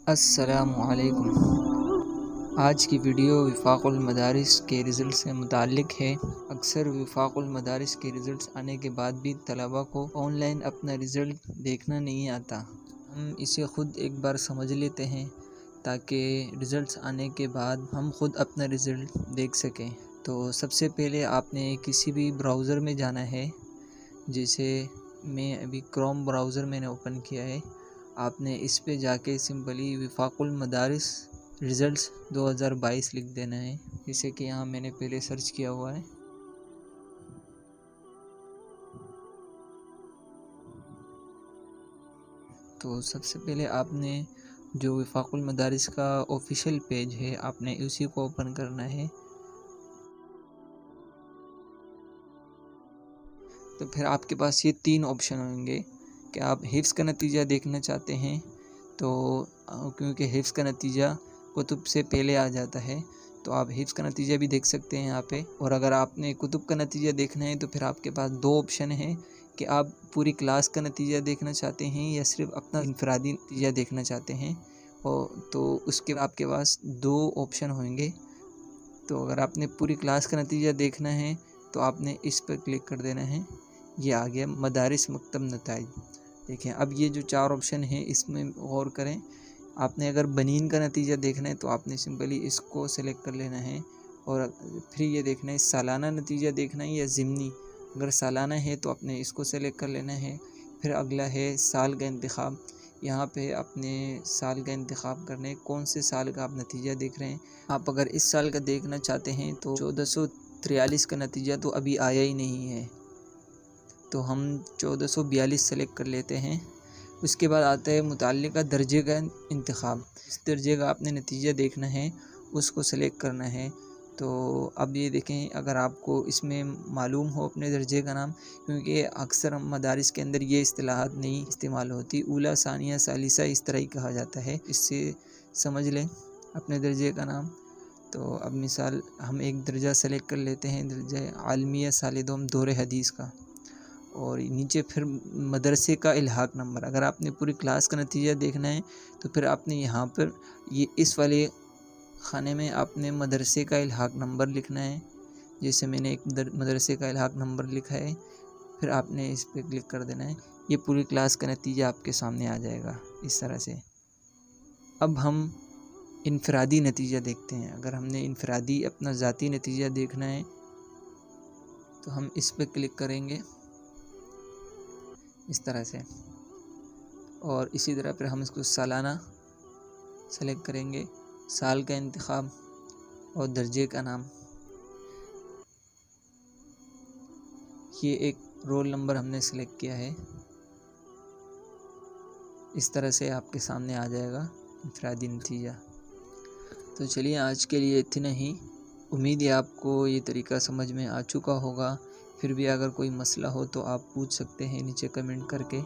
السلام علیکم۔ آج کی ویڈیو وفاق المدارس کے رزلٹ سے متعلق ہے۔ اکثر وفاق المدارس کے رزلٹس آنے کے بعد بھی طلباء کو آن لائن اپنا رزلٹ دیکھنا نہیں آتا۔ ہم اسے خود ایک بار سمجھ لیتے ہیں تاکہ رزلٹس آنے کے بعد ہم خود اپنا رزلٹ دیکھ سکیں۔ تو سب سے پہلے آپ نے کسی بھی براؤزر میں جانا ہے، جیسے میں ابھی کروم براؤزر میں نے اوپن کیا ہے۔ آپ نے اس پہ جا کے سمپلی وفاق المدارس رزلٹس 2022 لکھ دینا ہے، جیسے کہ یہاں میں نے پہلے سرچ کیا ہوا ہے۔ تو سب سے پہلے آپ نے جو وفاق المدارس کا آفیشیل پیج ہے، آپ نے اسی کو اوپن کرنا ہے۔ تو پھر آپ کے پاس یہ 3 آپشن ہوں گے کہ آپ حفظ کا نتیجہ دیکھنا چاہتے ہیں، تو کیونکہ حفظ کا نتیجہ کتب سے پہلے آ جاتا ہے، تو آپ حفظ کا نتیجہ بھی دیکھ سکتے ہیں یہاں پہ۔ اور اگر آپ نے کتب کا نتیجہ دیکھنا ہے تو پھر آپ کے پاس 2 آپشن ہیں کہ آپ پوری کلاس کا نتیجہ دیکھنا چاہتے ہیں یا صرف اپنا انفرادی نتیجہ دیکھنا چاہتے ہیں، تو اس کے آپ کے پاس 2 آپشن ہوں گے۔ تو اگر آپ نے پوری کلاس کا نتیجہ دیکھنا ہے تو آپ نے اس پر کلک کر دینا ہے۔ یہ آ گیا مدارس مکتب نتائج۔ دیکھیں اب یہ جو 4 آپشن ہیں اس میں غور کریں۔ آپ نے اگر بنین کا نتیجہ دیکھنا ہے تو آپ نے سمپلی اس کو سلیکٹ کر لینا ہے، اور پھر یہ دیکھنا ہے سالانہ نتیجہ دیکھنا ہے یا ضمنی۔ اگر سالانہ ہے تو آپ نے اس کو سلیکٹ کر لینا ہے۔ پھر اگلا ہے سال کا انتخاب۔ یہاں پہ اپنے سال کا انتخاب کرنا ہے، کون سے سال کا آپ نتیجہ دیکھ رہے ہیں۔ آپ اگر اس سال کا دیکھنا چاہتے ہیں تو 1443 کا نتیجہ تو ابھی آیا ہی نہیں ہے، تو ہم 1442 سلیکٹ کر لیتے ہیں۔ اس کے بعد آتا ہے متعلقہ درجے کا انتخاب۔ اس درجے کا آپ نے نتیجہ دیکھنا ہے، اس کو سلیکٹ کرنا ہے۔ تو اب یہ دیکھیں، اگر آپ کو اس میں معلوم ہو اپنے درجے کا نام، کیونکہ اکثر مدارس کے اندر یہ اصطلاحات نہیں استعمال ہوتی، اولیٰ ثانیہ ثالثہ اس طرح ہی کہا جاتا ہے، اس سے سمجھ لیں اپنے درجے کا نام۔ تو اب مثال ہم ایک درجہ سلیکٹ کر لیتے ہیں، درجہ عالمیہ سال دوم دور حدیث کا، اور نیچے پھر مدرسے کا الحاق نمبر۔ اگر آپ نے پوری کلاس کا نتیجہ دیکھنا ہے تو پھر آپ نے یہاں پر یہ اس والے خانے میں آپ نے مدرسے کا الحاق نمبر لکھنا ہے، جیسے میں نے ایک مدرسے کا الحاق نمبر لکھا ہے۔ پھر آپ نے اس پہ کلک کر دینا ہے، یہ پوری کلاس کا نتیجہ آپ کے سامنے آ جائے گا اس طرح سے۔ اب ہم انفرادی نتیجہ دیکھتے ہیں۔ اگر ہم نے انفرادی اپنا ذاتی نتیجہ دیکھنا ہے تو ہم اس پہ کلک کریں گے اس طرح سے، اور اسی طرح پھر ہم اس کو سالانہ سلیکٹ کریں گے، سال کا انتخاب اور درجے کا نام۔ یہ ایک رول نمبر ہم نے سلیکٹ کیا ہے، اس طرح سے آپ کے سامنے آ جائے گا انفرادی نتیجہ۔ تو چلیے آج کے لیے اتنا ہی۔ امید ہے آپ کو یہ طریقہ سمجھ میں آ چکا ہوگا۔ پھر بھی اگر کوئی مسئلہ ہو تو آپ پوچھ سکتے ہیں نیچے کمنٹ کر کے۔